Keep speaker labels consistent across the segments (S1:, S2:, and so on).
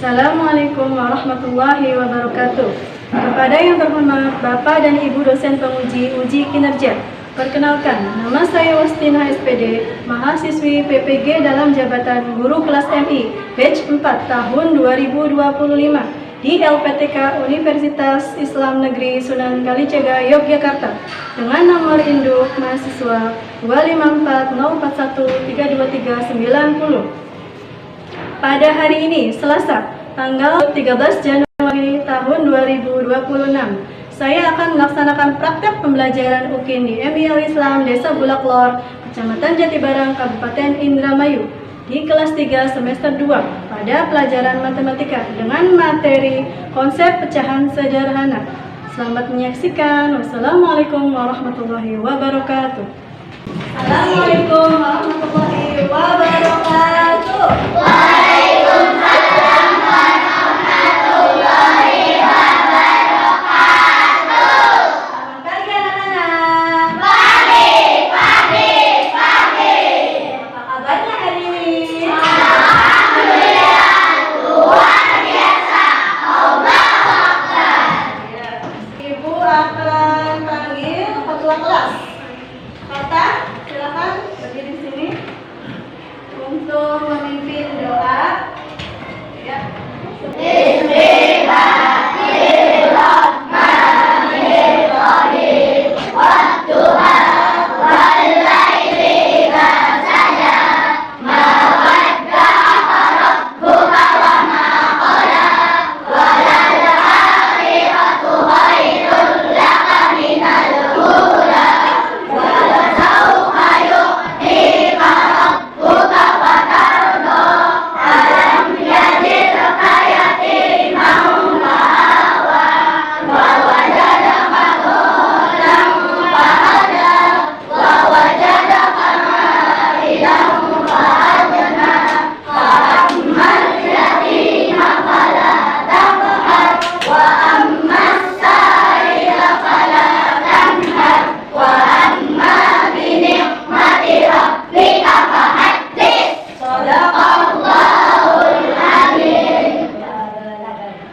S1: Assalamualaikum warahmatullahi wabarakatuh. Kepada yang terhormat Bapak dan Ibu dosen penguji uji kinerja, perkenalkan, nama saya Wastina SPD, mahasiswi PPG dalam jabatan Guru Kelas MI, batch 4 tahun 2025 di LPTK Universitas Islam Negeri Sunan Kalijaga, Yogyakarta, dengan nomor induk mahasiswa 25410413239. Pada hari ini, Selasa, tanggal 13 Januari tahun 2026, saya akan melaksanakan praktek pembelajaran UKIN di MI Al-Islam Desa Bulaklor, Kecamatan Jatibarang, Kabupaten Indramayu, di kelas 3 semester 2 pada pelajaran matematika dengan materi konsep pecahan sederhana. Selamat menyaksikan. Wassalamualaikum warahmatullahi wabarakatuh. Assalamualaikum warahmatullahi wabarakatuh.
S2: Waalaikumsalam warahmatullahi wabarakatuh.
S1: Selamat pagi anak-anak.
S2: Pagi.
S1: Apa kabarnya hari ini?
S2: Alhamdulillah, luar biasa. Allahu Akbar.
S1: Ibu akan panggil ketua kelas. Kata, silakan berdiri di sini untuk memimpin doa. Ya.
S2: Bismillahirrahmanirrahim. Wadduha wallaili idza saja. Ma wadda'aka rabbuka wa ma qala. Walal akhiratu khairul laka minal ula. Walasawfa yu'tika rabbuka fatarda. Alam yajidka yatiman fa'awa. Wa wajadaka dhalan fahada. Wa wajadaka a'ilan fa'agna. Fa'ammal yatima fala taqhar. Wa ammas sa'ila fala tanhar. Wa amma binikmati rabbika fahaddits. Shadaqallahul azim.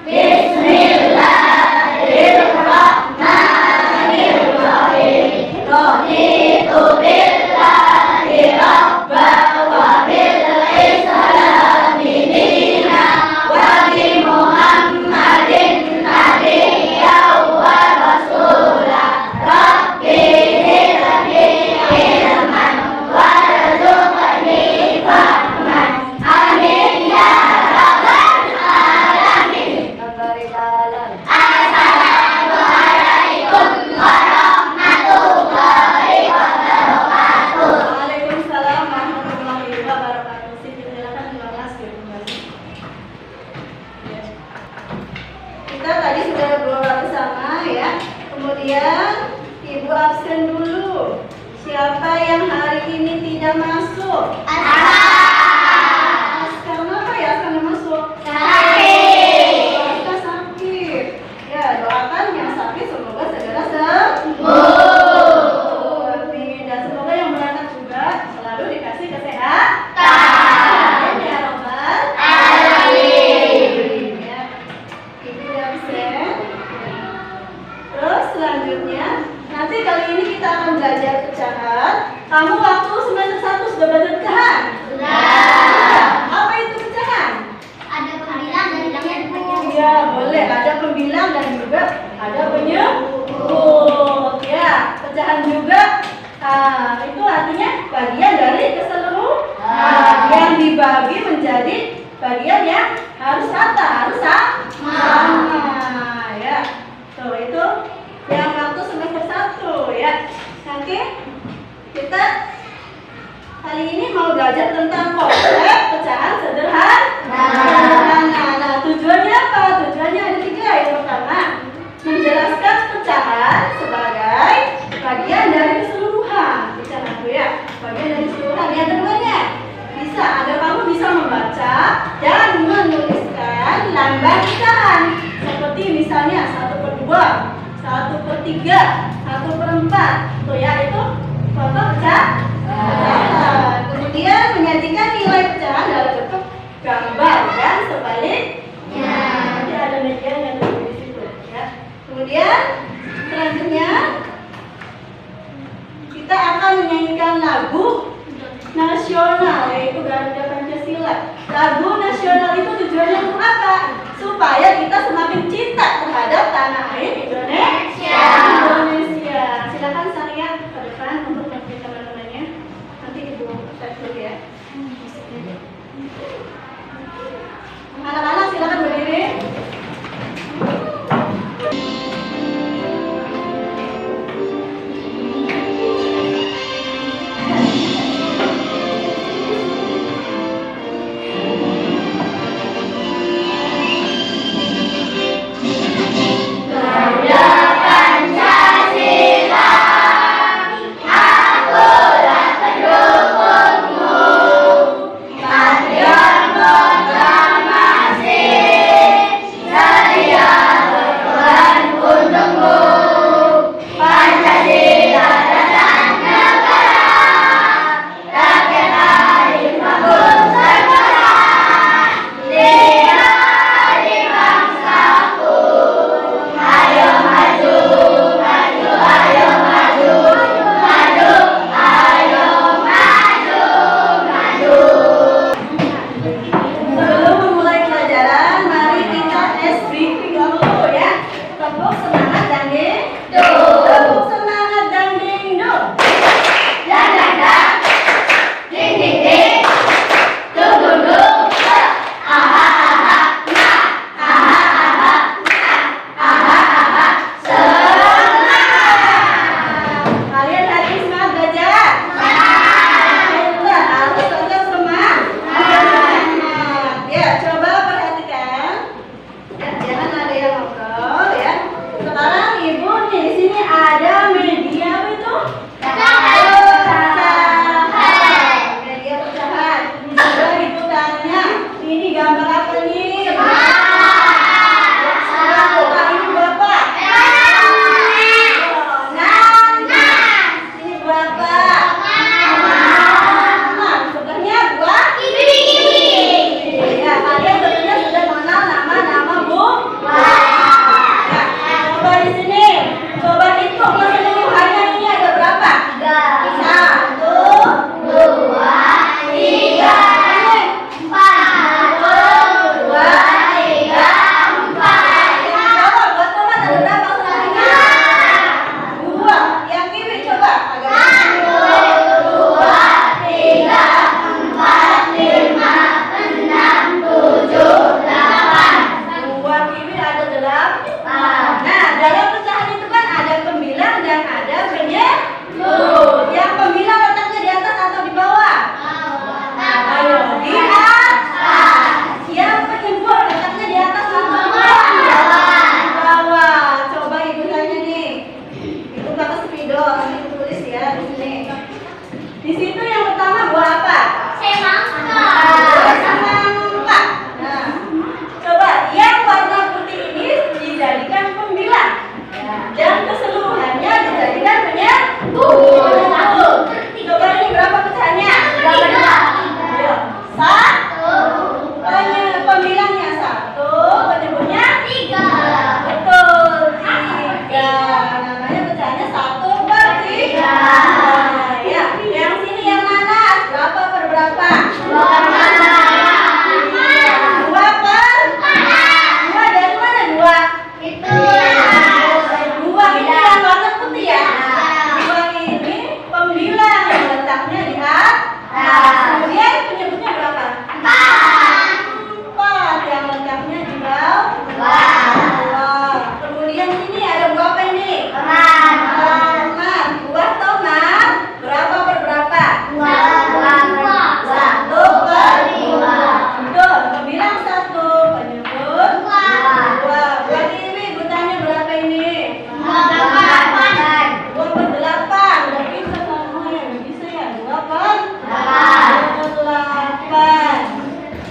S2: Bismillahirrahmanirrahim. Raditu billahi rabba wa bil islami dina wa bi Muhammadin nabiyyan wa rasula. Rabbi zidni ilman warzuqni fahman. Amin ya rabbal alamin. Assalamualaikum warahmatullahi wabarakatuh.
S1: Waalaikumsalam warahmatullahi wabarakatuh. Silakan kelas kembali. Kita tadi sudah berdoa bersama ya. Kemudian Ibu absen dulu. Siapa yang hari ini tidak masuk? Karena apa ya akan masuk? Kita sakit. Ya, doakan yang sakit semoga segera sembuh. Amin. Dan semoga yang berangkat juga selalu dikasih kesehatan. Ya Rabbal alamin. Ya. Ibu absen. Terus selanjutnya, nanti kali ini kita akan belajar pecahan. Kamu waktu semester 1 sudah belajar pecahan? Apa itu pecahan?
S2: Ada pembilang dan hilangnya dibagian.
S1: Iya, boleh. Ada pembilang dan juga ada penyebut. Ya, pecahan juga. Itu artinya bagian dari keseluruhan yang dibagi menjadi bagian yang harus rata, harus sama. Ya, tuh itu yang waktu semester 1 ya. Nanti kita kali ini mau belajar tentang konsep pecahan sederhana. Nah, tujuannya apa? Tujuannya ada 3. Yang pertama, menjelaskan pecahan sebagai bagian dari keseluruhan. Pecahan itu ya, bagian dari keseluruhan. Yang keduanya, bisa agar kamu bisa membaca dan menuliskan lambang pecahan. Seperti misalnya 1/2, 1/3, 1/4. Tuh ya, itu contoh pecahan. Kemudian menyajikan nilai pecahan dalam bentuk gambar dan sebaliknya. Kemudian selanjutnya kita akan menyanyikan lagu nasional, yaitu Garuda Pancasila. Lagu nasional itu tujuannya untuk apa? Supaya kita semakin cinta terhadap tanah air Indonesia. Silakan Sania ke depan untuk menjadi teman-temannya. Nanti ibu cek dulu ya. Anak-anak silakan berdiri.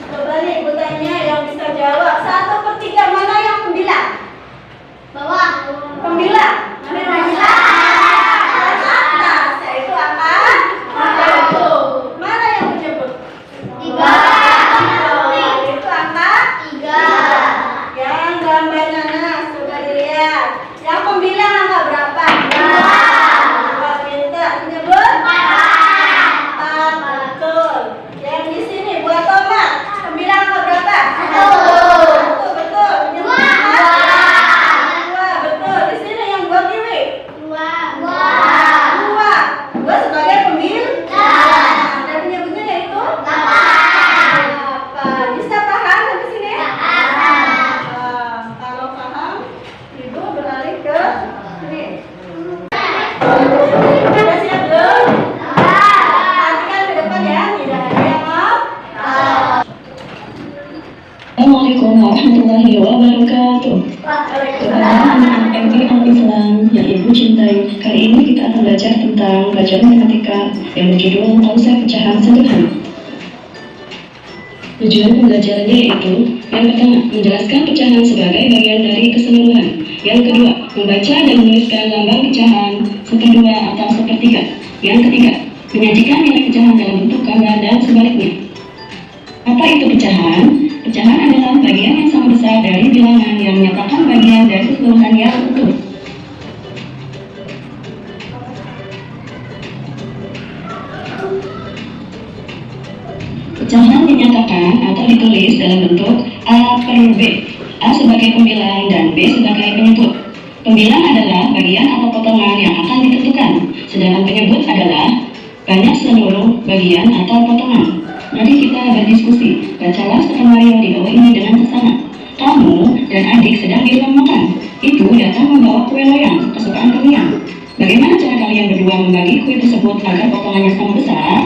S1: Coba nih, ibu tanya yang bisa jawab 1/3 mana yang
S3: warahmatullahi wabarakatuh. Anak Al-Islam yang Ibu cintai. Kali ini kita akan belajar tentang pelajaran matematika yang berjudul konsep pecahan sederhana. Tujuan pembelajarannya yaitu: yang pertama, menjelaskan pecahan sebagai bagian dari keseluruhan. Yang kedua, membaca dan menuliskan lambang pecahan seperdua atau sepertiga. Yang ketiga, menyajikan nilai pecahan dalam bentuk gambar dan sebaliknya. Apa itu pecahan? Pecahan adalah bagian yang sama besar dari bilangan yang menyatakan bagian dari keseluruhan yang utuh. Pecahan dinyatakan atau ditulis dalam bentuk A per B. A sebagai pembilang dan B sebagai penyebut. Pembilang adalah bagian atau potongan yang akan ditentukan, sedangkan penyebut adalah banyak seluruh bagian atau potongan. Mari kita berdiskusi. Bacalah skenario di bawah ini dengan seksama. Kamu dan adik sedang di ruang makan. Ibu datang membawa kue loyang kesukaan kalian. Bagaimana cara kalian berdua membagi kue tersebut agar potongannya sama besar?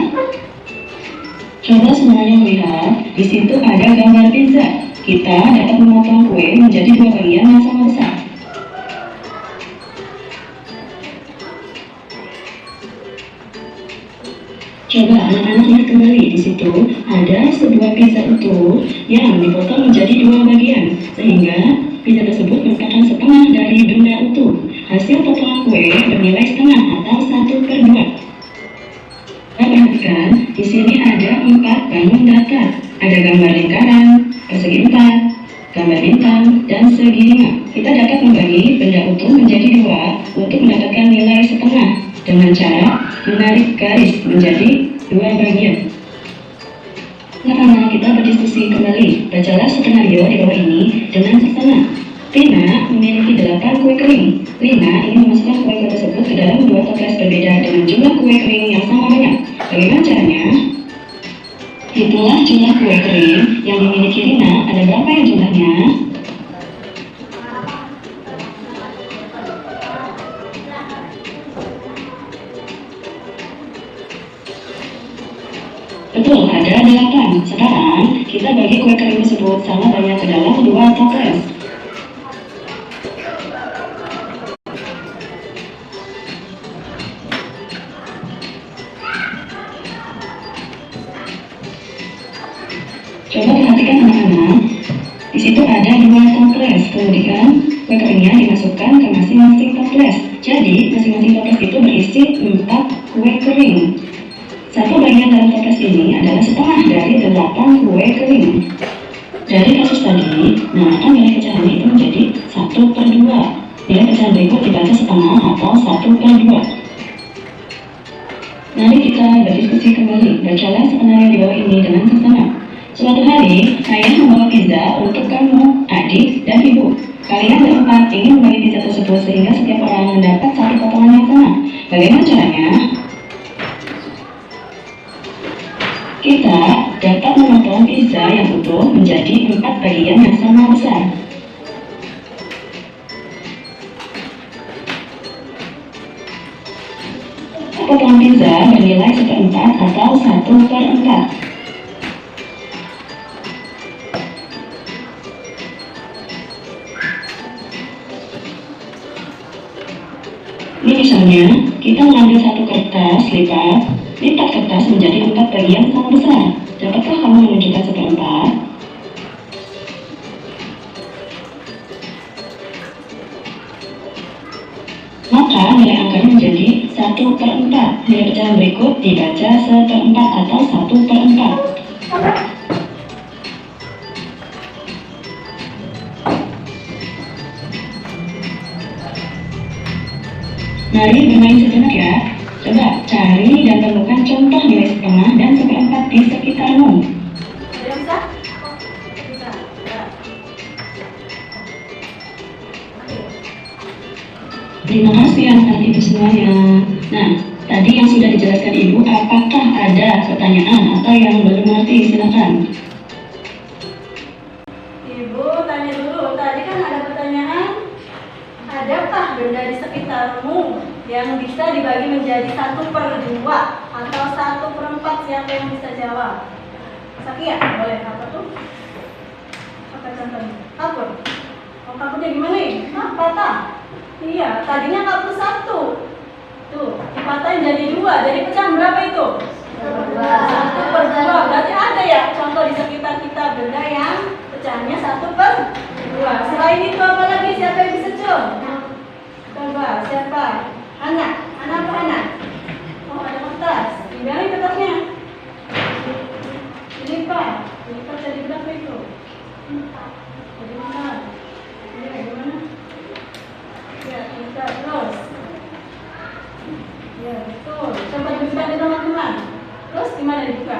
S3: Coba semuanya melihat, di situ ada gambar pizza. Kita dapat memotong kue menjadi dua bagian yang sama besar. Coba anak-anak lihat kembali, di situ ada sebuah pizza utuh yang dipotong menjadi dua bagian, sehingga pizza tersebut merupakan setengah dari benda utuh. Hasil potongan kue bernilai setengah atau 1/2. Perhatikan, di sini ada 4 bangun datar. Ada gambar lingkaran, persegi 4, gambar bintang, dan segi 5. Kita dapat membagi benda utuh menjadi dua untuk mendapatkan nilai setengah dengan cara menarik garis menjadi dua bagian. Nah, kita berdiskusi kembali. Bacalah skenario di bawah ini dengan seksama. Lina memiliki 8 kue kering. Lina ingin memasukkan kue-kue tersebut ke dalam 2 toples berbeda dengan jumlah kue kering yang sama banyak. Bagaimana caranya? Hitunglah jumlah kue kering yang dimiliki Lina. Ada berapa yang jumlahnya? Betul, ada 8. Sekarang kita bagi kue kering tersebut sama banyak ke dalam 2 toples. Coba perhatikan anak-anak, di situ ada 2 toples, kemudian kue keringnya dimasukkan ke masing-masing toples. Jadi masing-masing toples itu berisi 4 kue kering. Satu bagian dalam toples ini adalah setengah dari 8 kue kering. Dari kasus tadi, maka nilai pecahan itu menjadi 1/2. Nilai pecahan berikut dibaca setengah atau 1/2. Mari kita berdiskusi kembali. Bacalah skenario di bawah ini dengan seksama. Suatu hari, ayah membawa pizza untuk kamu, adik, dan ibu. Kalian berempat ingin membagi pizza tersebut sehingga setiap orang mendapat 1 potongan yang sama. Bagaimana caranya? Kita dapat memotong pizza yang utuh menjadi 4 bagian yang sama besar. Potongan pizza bernilai 1/4 atau 1/4. Ini misalnya, kita mengambil 1 kertas lipat kertas menjadi 4 bagian sama besar. Dapatkah kamu menunjukkan 1/4? Maka nilai angkanya menjadi 1/4. Nilai pecahan berikut dibaca 1/4 atau 1/4. Mari bermain sejenak ya. Coba cari dan temukan contoh nilai setengah dan 1/4 di sekitarmu.
S1: Bisa? Bisa.
S3: Terima kasih anak-anak ibu semuanya. Nah, tadi yang sudah dijelaskan ibu, apakah ada pertanyaan atau yang belum ngerti? Silakan.
S1: Ibu tanya dulu, tadi kan ada pertanyaan, adakah benda di sekitarmu yang bisa dibagi menjadi 1/2 atau 1/4? Siapa yang bisa jawab? Sakia, boleh. Apa tuh? Apa contohnya? Kapur. Oh, kapurnya gimana nih? Hah, patah. Iya, tadinya kapur satu. Tuh, dipatahin jadi dua. Jadi pecahan berapa itu? Satu per dua. Berarti ada ya contoh di sekitar kita benda yang pecahannya satu per dua. Selain itu apa lagi? Siapa yang bisa coba? Coba, siapa? Anak. Anak apa anak? Oh, ada kertas. Tinggalin kertasnya. Dilipat. Dilipat jadi berapa itu? Jadi empat. Ya, gimana? Ya, kita terus. Ya, betul. Coba dibuka di teman-teman. Terus gimana dibuka?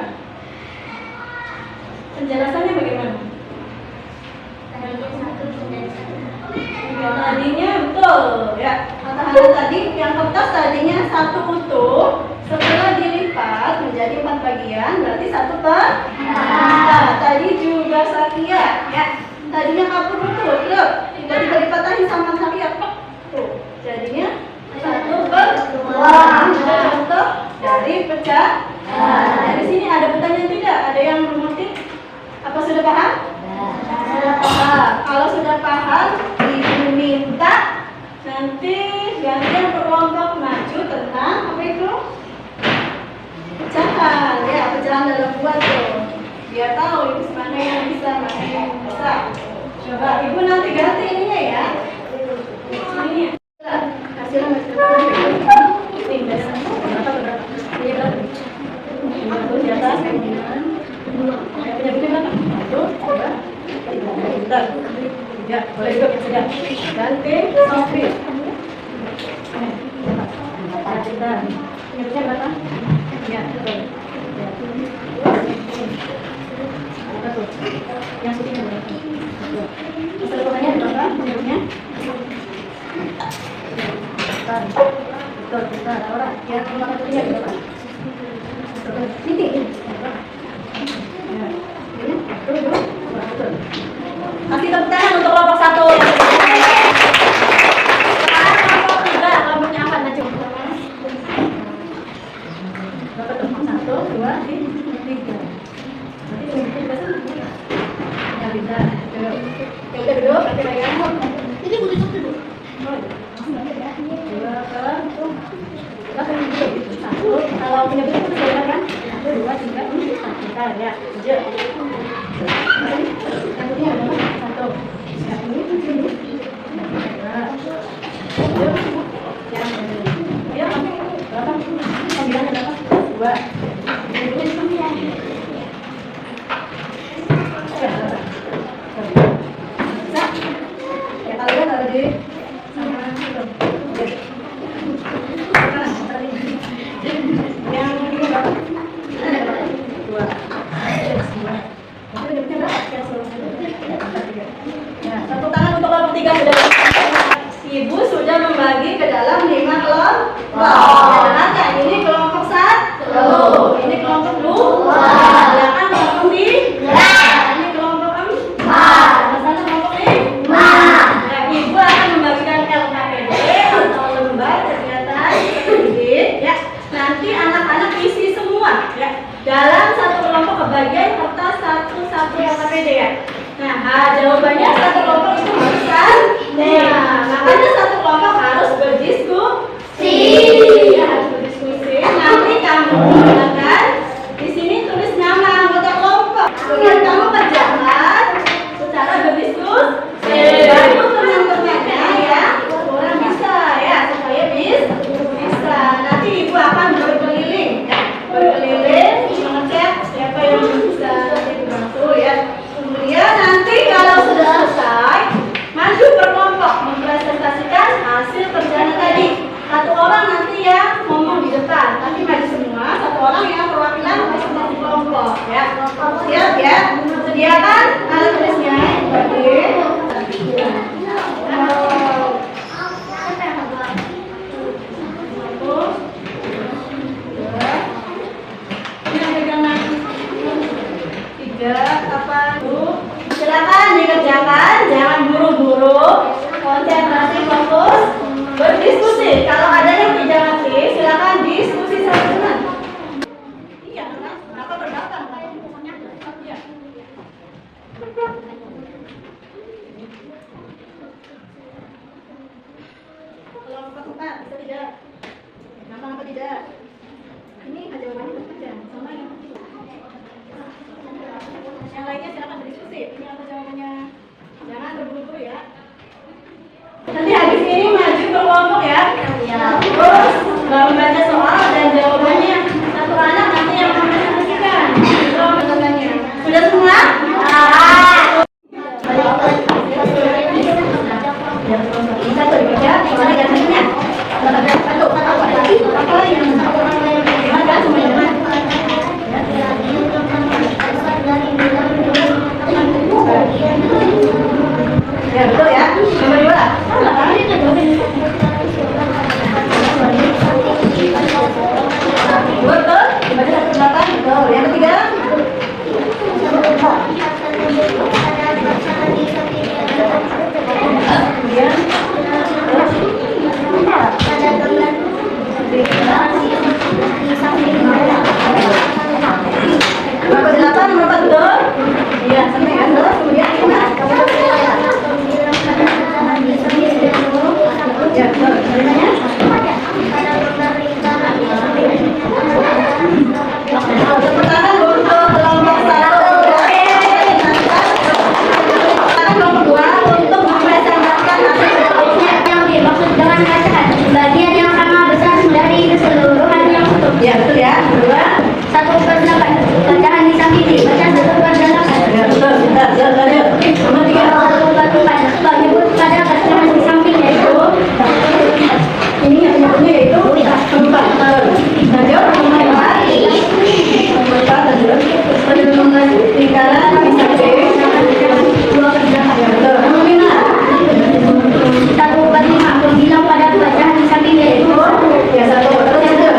S1: Penjelasannya bagaimana? Ya, tadinya betul. Ya, kata Hana tadi yang kertas tadinya satu utuh. Setelah dilipat menjadi 4 bagian, berarti 1 per 4. Tadi juga Sakia, ya. Tadinya kapur betul, loh. Tiba-tiba dipatahin sama Sakia, tuh. Jadinya 1 per 2. Contoh dari pecah. Dari sini ada pertanyaan tidak? Ada yang mengerti? Apa sudah paham? Sudah paham. Kalau sudah paham, Ibu minta nanti gantian kelompok maju tentang apa itu? Pecahan, ya pecahan dalam buat tuh. Biar tahu itu mana yang bisa, mana yang bisa. Coba Ibu nanti ganti ininya ya. Ininya. Kasih nama ini dasar. Berapa? Ini berapa? Satu di atas. Yang punya berapa? Satu, dua, tiga. Ya, boleh juga sudah. Ganti Sofi. Kita. Ini punya berapa? Ya, betul. Ya. Betul. Yang sedikit berapa? Masalah pertanyaan berapa? Punya? Betul, betul. Orang yang nomor satunya berapa? Betul. Titik. Ya. Ini betul. Betul. Kasih tepuk tangan untuk kelompok 1. Kelompok 3, kelompoknya apa? Najwa. Berapa tuh? 1, 2, 3. Ya bisa. Ya udah duduk, nanti pegang. Ini boleh duduk. Satu, kalau punya buku itu boleh kan? 1, 2, 3, 4. Bentar ya. Lanjut. Yang punya berapa? 1. Ya, ini. 2. Yang ini. Ya, berapa? 9 berapa? 2. Ya, kalau dia taruh di sama itu. Yang ini berapa? 2. Ya, tepuk tangan untuk kelompok 3 sudah. Ibu sudah membagi ke dalam 5 kelompok. Benar nggak? Ini kelompok 1. Ini kelompok 2. Silakan kelompok 3. Ini kelompok 4. Sama kelompok 5. Nah, Ibu akan membagikan LKPD atau lembar kegiatan didik. Ya, nanti anak-anak isi semua. Ya, dalam satu kelompok kebagian kertas satu LKPD ya. Nah, jawabannya satu kelompok itu harus kan? Nah, makanya satu kelompok harus berdiskusi. Ya, harus berdiskusi. Nanti kamu gunakan di sini tulis nama anggota kelompok. Kemudian kamu kerjakan secara berdiskusi. Baru teman-temannya ya, orang bisa ya supaya bisa. Nanti Ibu akan berkeliling ya, berkeliling mengecek siapa yang bisa dibantu ya. Kemudian nanti kalau sudah tidak? Gampang apa tidak? Ini jawabannya berbeda sama yang itu. Yang lainnya silakan berdiskusi. Ini apa jawabannya? Jangan terburu-buru ya. Nanti habis ini maju berkelompok ya. Terus membaca soal dan jawabannya satu anak nanti yang mempresentasikan jawabannya. Sudah semua? Satu ya, soalnya gantinya. Satu. Apa yang gimana semuanya? Ya betul ya. Nomor 2. Betul. Dibaca 1-8. Betul. Yang ketiga. Kemudian berapa 8 berapa betul? Iya, sampai kan terus kemudian gimana? Ya, betul. Ceritanya? Tepuk tangan untuk kelompok 1. Kelompok 2 untuk mempresentasikan hasil berikutnya.
S2: Yang dimaksud dengan bacaan bagian yang sama besar dari keseluruhan yang utuh.
S1: Ya, betul ya. Kedua.
S2: 1/8. Bacaan di samping dibaca 1/8.
S1: Ya, betul. Bentar, lanjut. Nomor 3.
S2: 1/4 menyebut pada bacaan di samping yaitu
S1: Ini yang penyebutnya yaitu keempat. Lanjut. Nomor 4. Nomor 4 lanjut. Perhitungan lingkaran bisa B.
S2: 2/8.
S1: Ya, betul. Nomor 5.
S2: 1/5 pembilang pada bacaan di samping yaitu
S1: Ya, 1. Terus lanjut.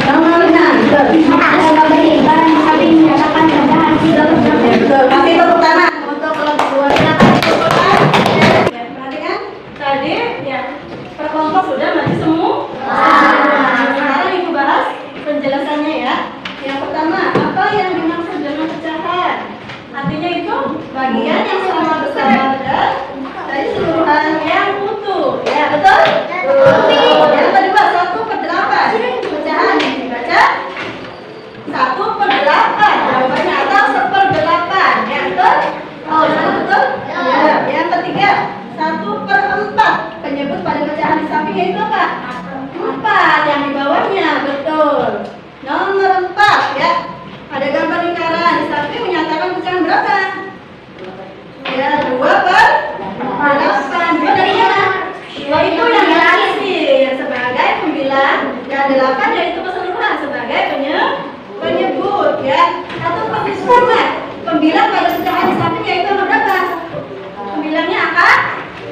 S1: Nomor 6. Betul.
S2: ada gambar lingkaran di samping menyatakan bacaan 3/8.
S1: Ya, betul. Kasih tepuk tangan untuk kelompok 2. Silakan tepuk tangan. Ya, perhatikan. Tadi ya per kelompok sudah maju semua. Sekarang ibu bahas penjelasannya ya. Yang pertama, apa yang dimaksud dengan pecahan? Artinya itu bagian yang sama besar dari seluruhan yang utuh. Ya, betul? Yang kedua, 1/8. Pecahan dibaca 1/8. Jawabannya atau 1/8. Ya, betul? Oh, betul? Ya. Yang ketiga, 1/4. Penyebut pada pecahan di sampingnya itu apa? 4 yang di bawahnya. Betul. Nomor 4 ya. Ada gambar lingkaran di samping menyatakan pecahan berapa? Ya, 2/8. 2 dari mana? 2 itu yang diarsir sebagai pembilang dan 8 yaitu keseluruhan sebagai penyebut ya. Atau pembilang. Pembilang pada pecahan di sampingnya itu berapa? Pembilangnya apa?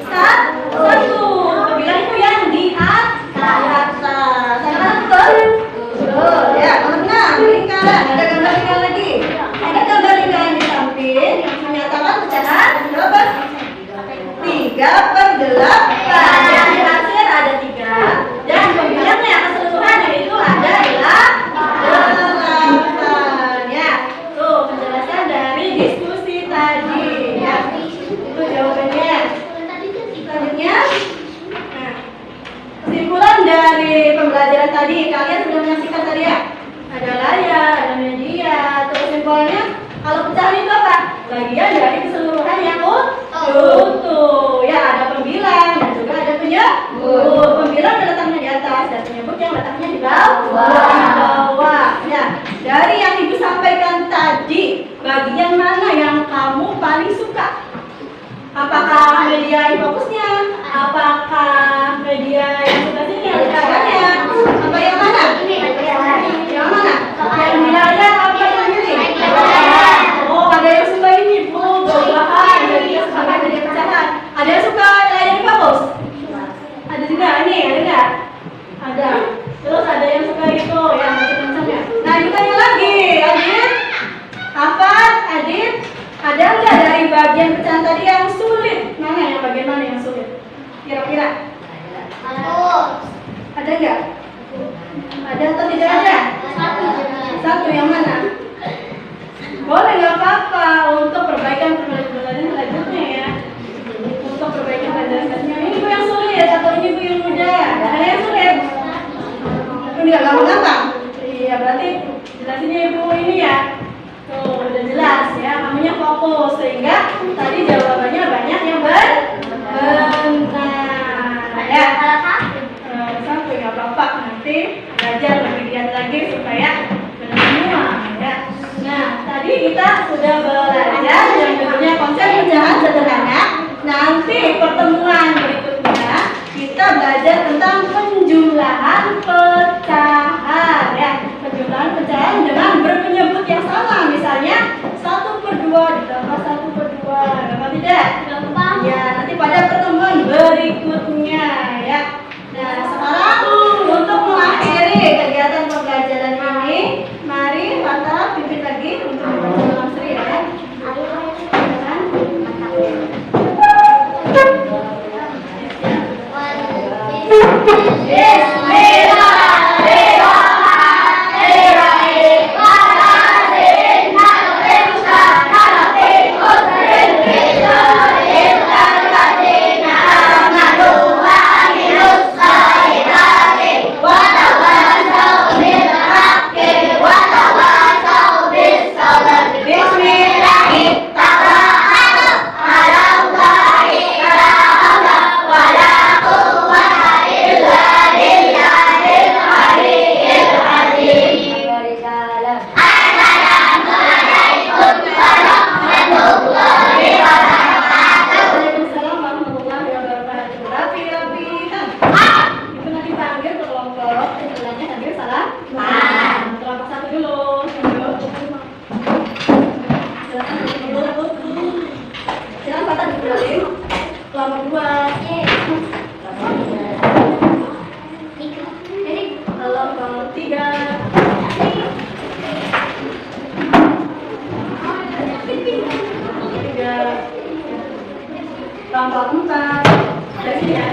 S1: 1. Pembilang itu yang di atas. Sama betul? Betul. Ya, nomor 6 lingkaran. Ada gambar lingkaran lagi. Ada gambar lingkaran di samping yang menyatakan pecahan berapa? 3/8. Yang diarsir ada 3 dan pembilangnya yang keseluruhan yaitu ada 8 ya. Tuh penjelasan dari diskusi tadi ya. Itu jawabannya. Selanjutnya, nah, kesimpulan dari pembelajaran tadi kalian sudah menyaksikan tadi ya. Ada layar, ada media. Terus kesimpulannya kalau pecahan itu apa? Bagian dari keseluruhan yang utuh. Ya, ada pembilang dan juga ada penyebut. Pembilang letaknya di atas dan penyebut yang letaknya di bawah. Ya, dari yang ibu sampaikan tadi, bagian mana yang kamu paling suka? Apakah media infokusnya? Apakah media yang sebelah sini yang lingkarannya? Apa yang mana? Yang mana? Yang di layar apa yang ini? Oh, ada yang suka ini, Bu. Bahan, ada yang suka media pecahan. Ada yang suka layar infokus? Ada juga, ini ada nggak? Ada. Terus ada yang suka itu, yang macam-macamnya. Nah, ibu tanya lagi, Adit. Hafal, Adit. Ada nggak dari bagian pecahan tadi yang sulit? Bagian mana yang sulit? Kira-kira? Ada nggak? Ada atau tidak ada? Satu yang mana? Boleh, nggak apa-apa untuk perbaikan pembelajaran selanjutnya ya. Untuk perbaikan pelajaran selanjutnya. Ini bu yang sulit atau ini bu yang mudah? Ada yang sulit? nggak gampang-gampang? Iya, berarti jelasinnya ibu ini ya. Tuh, udah jelas ya, namanya fokus. Sehingga tadi jawabannya banyak yang benar. Ya. Satu nggak apa-apa, nanti belajar lebih giat lagi supaya benar semua ya. Nah, tadi kita sudah belajar yang namanya konsep pecahan sederhana. Nanti pertemuan berikutnya kita belajar tentang penjumlahan pecahan ya. Penjumlahan pecahan dengan berpenyebut yang sama. Misalnya 1/2 ditambah 1/2. Gampang tidak?
S2: Gampang.
S1: Ya, nanti pada pertemuan berikutnya ya. Nah, sekarang untuk mengakhiri kegiatan pembelajaran ini, mari Fata pimpin lagi untuk membaca dalam seri ya. Waalaikumsalam warahmatullahi wabarakatuh. Rapi-rapikan. Itu nanti panggil ke kelompok. Istilahnya hadir salah. Kelompok 1 dulu. Silakan Fata dimulai. Kelompok 2. Kelompok 3. Kelompok 4. Dari sini ya.